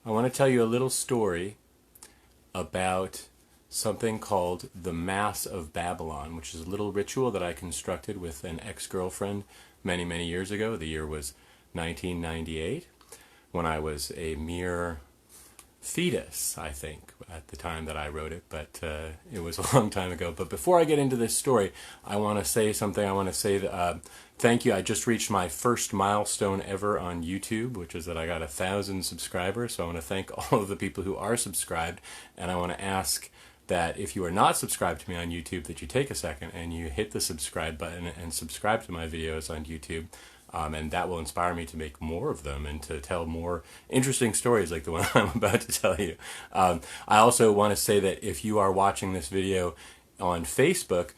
I want to tell you a little story about something called the Mass of Babalon, which is a little ritual that I constructed with an ex-girlfriend many, many years ago. The year was 1998, when I was a mere fetus, I think, at the time that I wrote it, but it was a long time ago. But before I get into this story, I want to say something. I want to say that, thank you. I just reached my first milestone ever on YouTube, which is that I got 1,000 subscribers. So I want to thank all of the people who are subscribed, and I want to ask that if you are not subscribed to me on YouTube, that you take a second and you hit the subscribe button and subscribe to my videos on YouTube. And that will inspire me to make more of them and to tell more interesting stories like the one I'm about to tell you. I also want to say that if you are watching this video on Facebook,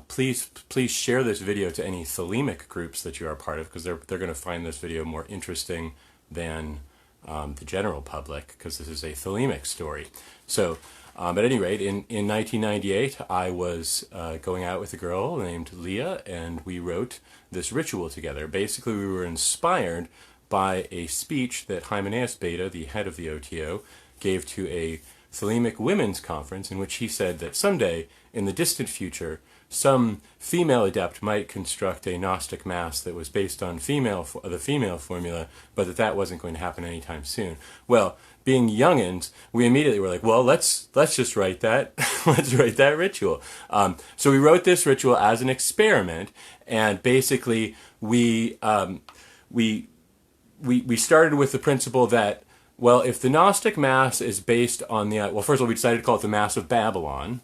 please share this video to any Thelemic groups that you are part of, because they're going to find this video more interesting than the general public, because this is a Thelemic story. So, at any rate, in 1998, I was going out with a girl named Leah, and we wrote this ritual together. Basically, we were inspired by a speech that Hymenaeus Beta, the head of the OTO, gave to a Thelemic women's conference, in which he said that someday, in the distant future, some female adept might construct a Gnostic Mass that was based on the female formula, but that wasn't going to happen anytime soon. Well, being youngins, we immediately were like, well, let's just write that. Let's write that ritual. So we wrote this ritual as an experiment, and basically we started with the principle that, well, if the Gnostic Mass is based on the well, first of all, we decided to call it the Mass of Babalon.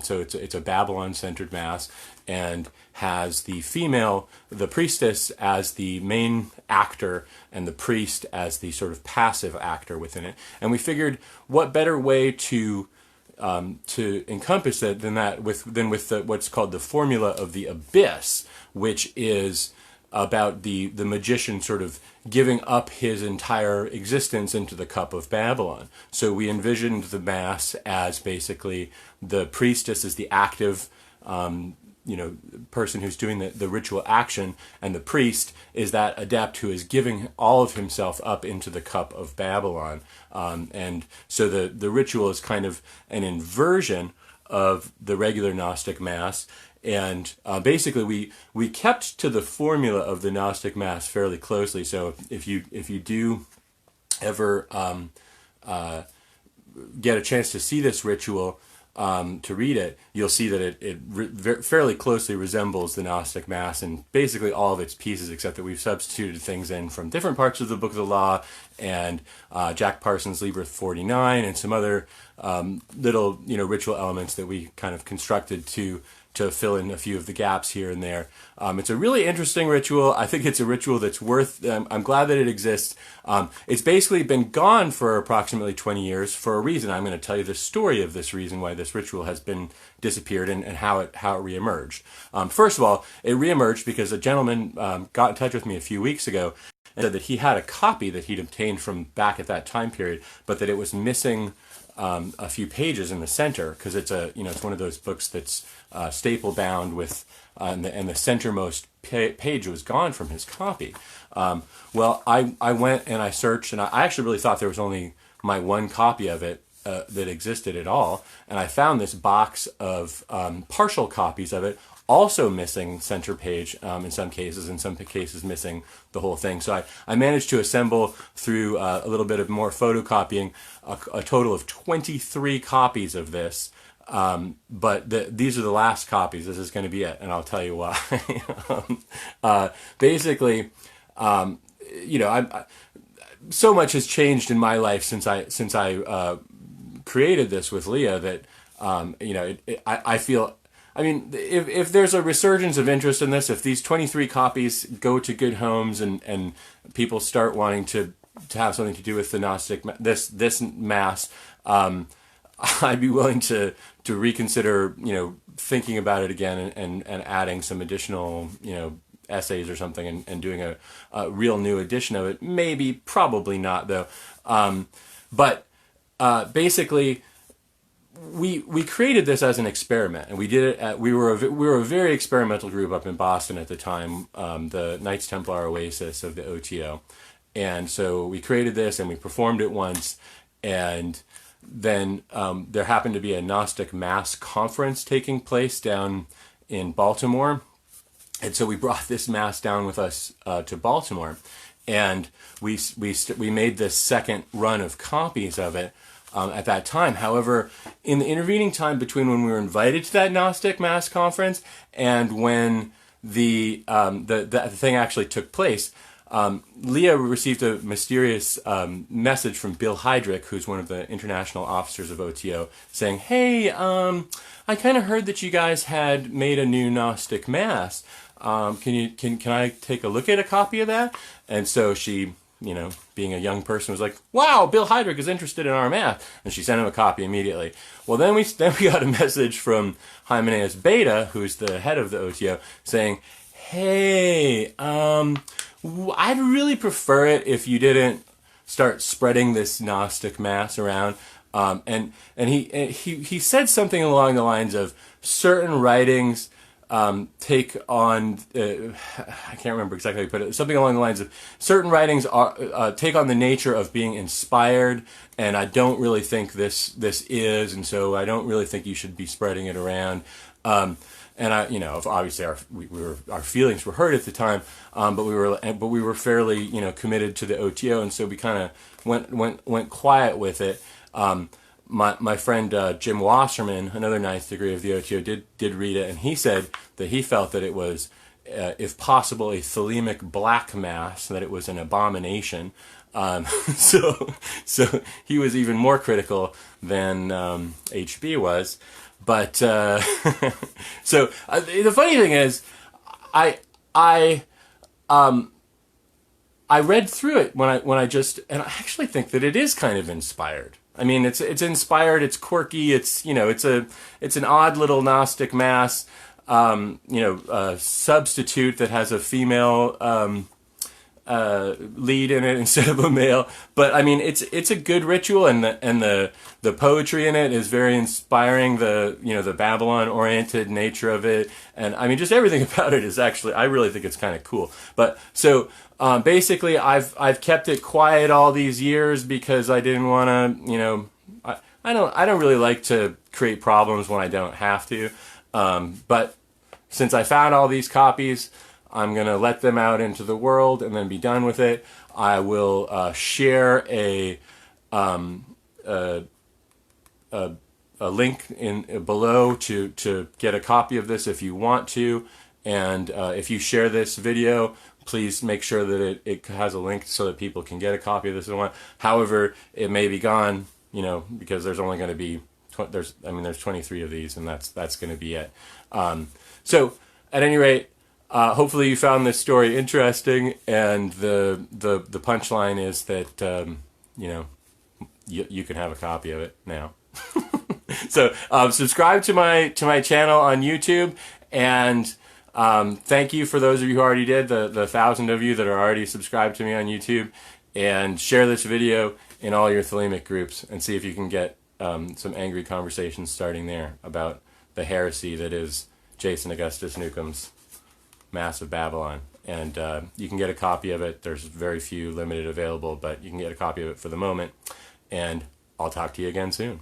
So it's a Babylon-centered mass, and has the priestess as the main actor and the priest as the sort of passive actor within it. And we figured, what better way to encompass it than with what's called the formula of the abyss, which is about the magician sort of giving up his entire existence into the cup of Babylon. So we envisioned the Mass as basically the priestess is the active person who's doing the ritual action, and the priest is that adept who is giving all of himself up into the cup of Babylon. And so the ritual is kind of an inversion of the regular Gnostic Mass. And basically, we kept to the formula of the Gnostic Mass fairly closely. So if you do ever get a chance to see this ritual, to read it, you'll see that it fairly closely resembles the Gnostic Mass and basically all of its pieces, except that we've substituted things in from different parts of the Book of the Law and Jack Parsons' Libra 49 and some other little ritual elements that we kind of constructed to fill in a few of the gaps here and there. It's a really interesting ritual. I think it's a ritual that's worth, I'm glad that it exists. It's basically been gone for approximately 20 years for a reason. I'm going to tell you the story of this reason why this ritual has been disappeared and how it reemerged. First of all, it reemerged because a gentleman got in touch with me a few weeks ago and said that he had a copy that he'd obtained from back at that time period, but that it was missing a few pages in the center, because it's it's one of those books that's staple bound with and the centermost page was gone from his copy. Well, I went and I searched, and I actually really thought there was only my one copy of it that existed at all, and I found this box of partial copies of it, also missing center page in some cases missing the whole thing. So I managed to assemble through a little bit of more photocopying a total of 23 copies of this. But these are the last copies. This is going to be it, and I'll tell you why. Basically, so much has changed in my life since I created this with Leah that I feel. I mean, if there's a resurgence of interest in this, if these 23 copies go to good homes and people start wanting to have something to do with the Gnostic this Mass, I'd be willing to reconsider, thinking about it again and adding some additional, essays or something and doing a real new edition of it. Maybe, probably not though. But basically, we created this as an experiment, and we did it. We were a very experimental group up in Boston at the time, the Knights Templar Oasis of the OTO, And so we created this and we performed it once, and then there happened to be a Gnostic Mass conference taking place down in Baltimore. And so we brought this Mass down with us to Baltimore. And we made this second run of copies of it at that time. However, in the intervening time between when we were invited to that Gnostic Mass conference and when the thing actually took place, Leah received a mysterious message from Bill Heydrich, who's one of the international officers of OTO, saying, "Hey, I kind of heard that you guys had made a new Gnostic Mass. Can I take a look at a copy of that?" And so she, being a young person, was like, "Wow, Bill Heydrich is interested in our math," and she sent him a copy immediately. Well, then we got a message from Hymenaeus Beta, who's the head of the OTO, saying, "Hey, I'd really prefer it if you didn't start spreading this Gnostic Mass around." And he said something along the lines of certain writings take on, I can't remember exactly, but something along the lines of certain writings take on the nature of being inspired, and I don't really think this is, and so I don't really think you should be spreading it around. And obviously our feelings were hurt at the time, but we were fairly committed to the OTO, and so we kind of went quiet with it. My friend Jim Wasserman, another ninth degree of the OTO, did read it, and he said that he felt that it was, if possible, a Thelemic black mass, that it was an abomination. So he was even more critical than HB was. But so the funny thing is, I read through it and I actually think that it is kind of inspired. I mean, it's inspired, it's quirky, it's an odd little Gnostic Mass, substitute that has a female lead in it instead of a male. But I mean, it's a good ritual, and the poetry in it is very inspiring. The Babylon oriented nature of it, and I mean, just everything about it is actually, I really think it's kind of cool. But so basically, I've kept it quiet all these years because I didn't want to, I don't really like to create problems when I don't have to. But since I found all these copies, I'm going to let them out into the world and then be done with it. I will share a link below to get a copy of this if you want to. And if you share this video, please make sure that it has a link so that people can get a copy of this. However, it may be gone, because there's only going to be there's 23 of these, and that's going to be it. So at any rate, hopefully you found this story interesting, and the punchline is that you can have a copy of it now. So subscribe to my channel on YouTube, and thank you for those of you who already did, the 1,000 of you that are already subscribed to me on YouTube, and share this video in all your Thelemic groups and see if you can get some angry conversations starting there about the heresy that is Jason Augustus Newcomb's Mass of Babalon. And you can get a copy of it. There's very few limited available, but you can get a copy of it for the moment. And I'll talk to you again soon.